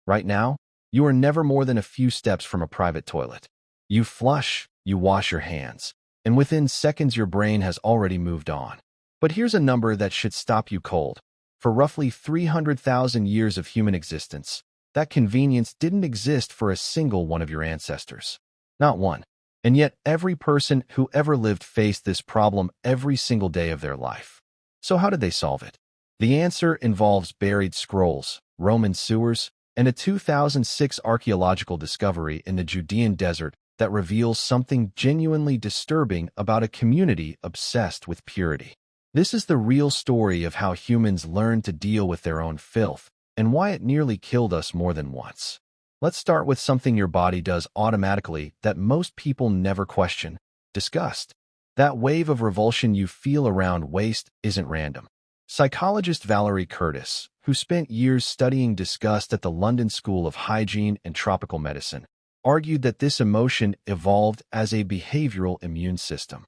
Right now, you are never more than a few steps from a private toilet. You flush, you wash your hands, and within seconds your brain has already moved on. But here's a number that should stop you cold. For roughly 300,000 years of human existence, that convenience didn't exist for a single one of your ancestors. Not one. And yet every person who ever lived faced this problem every single day of their life. So how did they solve it? The answer involves buried scrolls, Roman sewers, and a 2006 archaeological discovery in the Judean desert that reveals something genuinely disturbing about a community obsessed with purity. This is the real story of how humans learned to deal with their own filth and why it nearly killed us more than once. Let's start with something your body does automatically that most people never question: disgust. That wave of revulsion you feel around waste isn't random. Psychologist Valerie Curtis, who spent years studying disgust at the London School of Hygiene and Tropical Medicine, argued that this emotion evolved as a behavioral immune system.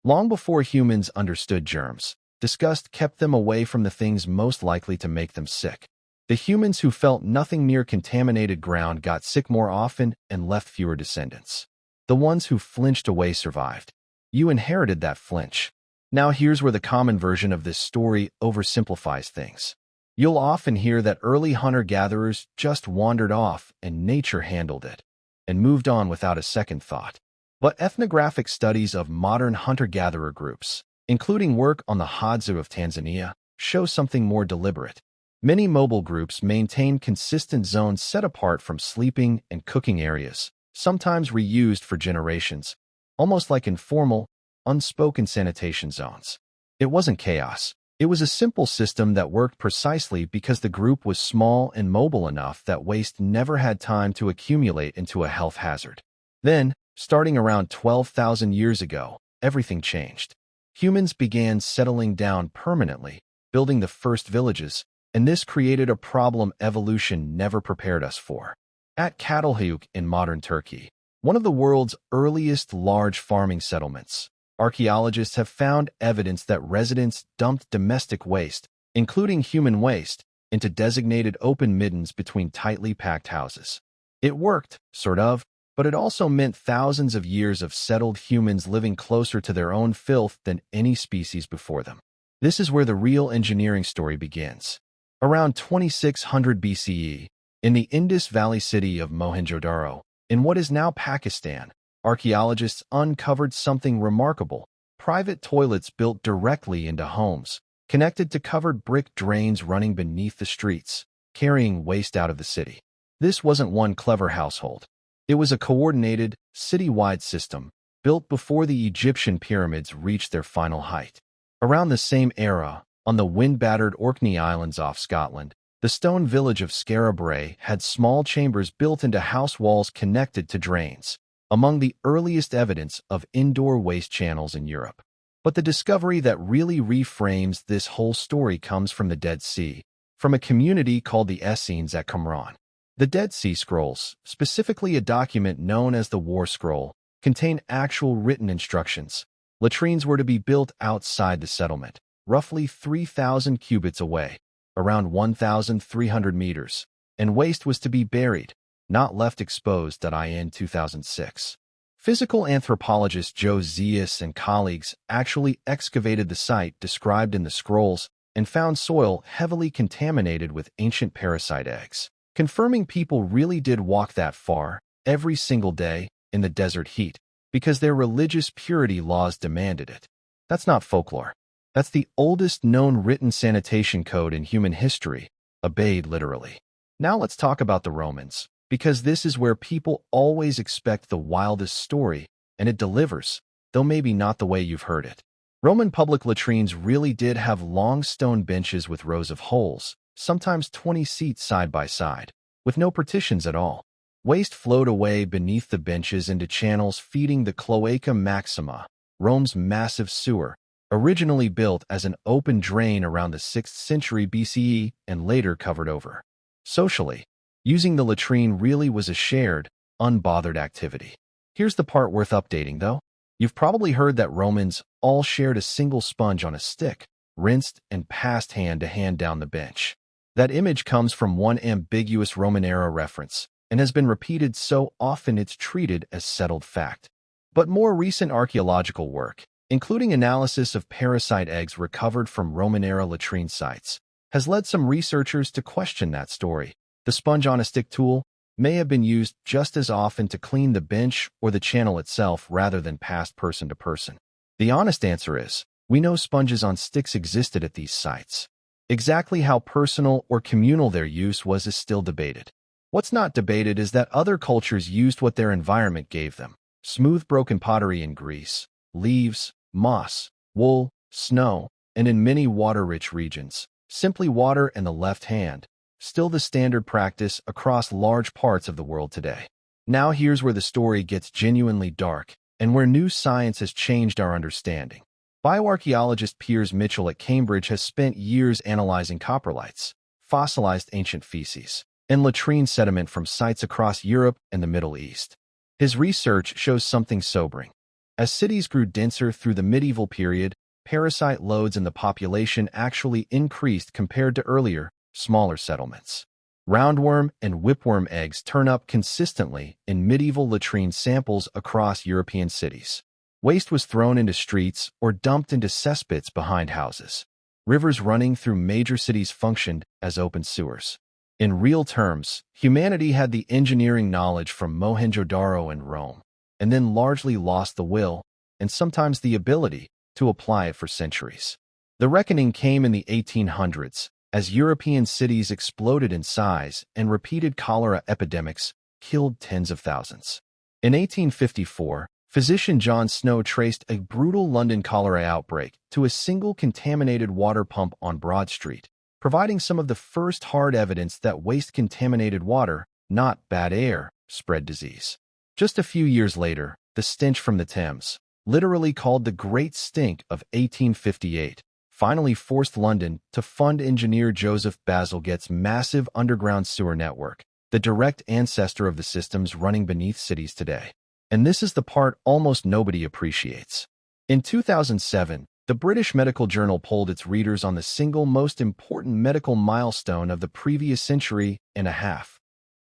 Long before humans understood germs, disgust kept them away from the things most likely to make them sick. The humans who felt nothing near contaminated ground got sick more often and left fewer descendants. The ones who flinched away survived. You inherited that flinch. Now here's where the common version of this story oversimplifies things. You'll often hear that early hunter-gatherers just wandered off and nature handled it, and moved on without a second thought. But ethnographic studies of modern hunter-gatherer groups, including work on the Hadza of Tanzania, show something more deliberate. Many mobile groups maintain consistent zones set apart from sleeping and cooking areas, sometimes reused for generations, almost like informal, unspoken sanitation zones. It wasn't chaos. It was a simple system that worked precisely because the group was small and mobile enough that waste never had time to accumulate into a health hazard. Then, starting around 12,000 years ago, everything changed. Humans began settling down permanently, building the first villages, and this created a problem evolution never prepared us for. At Catalhuyuk in modern Turkey, one of the world's earliest large farming settlements, archaeologists have found evidence that residents dumped domestic waste, including human waste, into designated open middens between tightly packed houses. It worked, sort of, but it also meant thousands of years of settled humans living closer to their own filth than any species before them. This is where the real engineering story begins. Around 2600 BCE, in the Indus Valley city of Mohenjo-daro, in what is now Pakistan, archaeologists uncovered something remarkable: private toilets built directly into homes, connected to covered brick drains running beneath the streets, carrying waste out of the city. This wasn't one clever household. It was a coordinated, city-wide system, built before the Egyptian pyramids reached their final height. Around the same era, on the wind-battered Orkney Islands off Scotland, the stone village of Scarabray had small chambers built into house walls connected to drains, among the earliest evidence of indoor waste channels in Europe. But the discovery that really reframes this whole story comes from the Dead Sea, from a community called the Essenes at Qumran. The Dead Sea Scrolls, specifically a document known as the War Scroll, contain actual written instructions. Latrines were to be built outside the settlement, roughly 3,000 cubits away, around 1,300 meters, and waste was to be buried, not left exposed. In 2006. Physical anthropologist Joe Zias and colleagues actually excavated the site described in the scrolls and found soil heavily contaminated with ancient parasite eggs, confirming people really did walk that far, every single day, in the desert heat, because their religious purity laws demanded it. That's not folklore. That's the oldest known written sanitation code in human history, obeyed literally. Now let's talk about the Romans, because this is where people always expect the wildest story, and it delivers, though maybe not the way you've heard it. Roman public latrines really did have long stone benches with rows of holes, sometimes 20 seats side by side, with no partitions at all. Waste flowed away beneath the benches into channels feeding the Cloaca Maxima, Rome's massive sewer, originally built as an open drain around the 6th century BCE and later covered over. Socially, using the latrine really was a shared, unbothered activity. Here's the part worth updating, though. You've probably heard that Romans all shared a single sponge on a stick, rinsed and passed hand to hand down the bench. That image comes from one ambiguous Roman-era reference and has been repeated so often it's treated as settled fact. But more recent archaeological work, including analysis of parasite eggs recovered from Roman-era latrine sites, has led some researchers to question that story. The sponge-on-a-stick tool may have been used just as often to clean the bench or the channel itself rather than passed person to person. The honest answer is, we know sponges on sticks existed at these sites. Exactly how personal or communal their use was is still debated. What's not debated is that other cultures used what their environment gave them. Smooth broken pottery in Greece, leaves, moss, wool, snow, and in many water-rich regions, simply water in the left hand, still the standard practice across large parts of the world today. Now here's where the story gets genuinely dark, and where new science has changed our understanding. Bioarchaeologist Piers Mitchell at Cambridge has spent years analyzing coprolites, fossilized ancient feces, and latrine sediment from sites across Europe and the Middle East. His research shows something sobering. As cities grew denser through the medieval period, parasite loads in the population actually increased compared to earlier, smaller settlements. Roundworm and whipworm eggs turn up consistently in medieval latrine samples across European cities. Waste was thrown into streets or dumped into cesspits behind houses. Rivers running through major cities functioned as open sewers. In real terms, humanity had the engineering knowledge from Mohenjo-daro in Rome, and then largely lost the will, and sometimes the ability, to apply it for centuries. The reckoning came in the 1800s, as European cities exploded in size and repeated cholera epidemics killed tens of thousands. In 1854, physician John Snow traced a brutal London cholera outbreak to a single contaminated water pump on Broad Street, providing some of the first hard evidence that waste-contaminated water, not bad air, spread disease. Just a few years later, the stench from the Thames, literally called the Great Stink of 1858, finally forced London to fund engineer Joseph Bazalgette's massive underground sewer network, the direct ancestor of the systems running beneath cities today. And this is the part almost nobody appreciates. In 2007, the British Medical Journal polled its readers on the single most important medical milestone of the previous century and a half.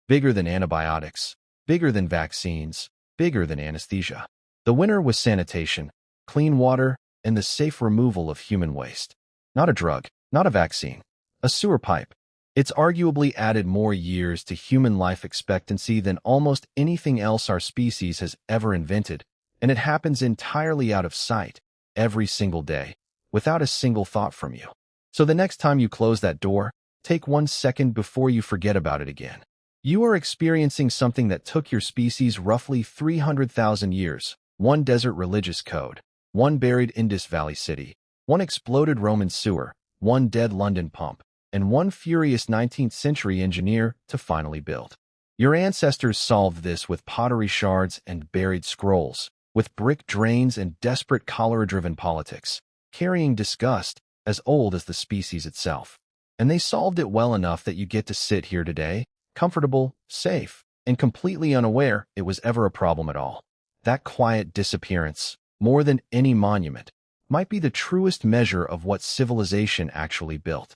Bigger than antibiotics, bigger than vaccines, bigger than anesthesia. The winner was sanitation, clean water, and the safe removal of human waste. Not a drug, not a vaccine, a sewer pipe. It's arguably added more years to human life expectancy than almost anything else our species has ever invented, and it happens entirely out of sight, every single day, without a single thought from you. So the next time you close that door, take 1 second before you forget about it again. You are experiencing something that took your species roughly 300,000 years, one desert religious code, one buried Indus Valley city, one exploded Roman sewer, one dead London pump, and one furious 19th century engineer to finally build. Your ancestors solved this with pottery shards and buried scrolls, with brick drains and desperate cholera-driven politics, carrying disgust as old as the species itself. And they solved it well enough that you get to sit here today, comfortable, safe, and completely unaware it was ever a problem at all. That quiet disappearance, more than any monument, might be the truest measure of what civilization actually built.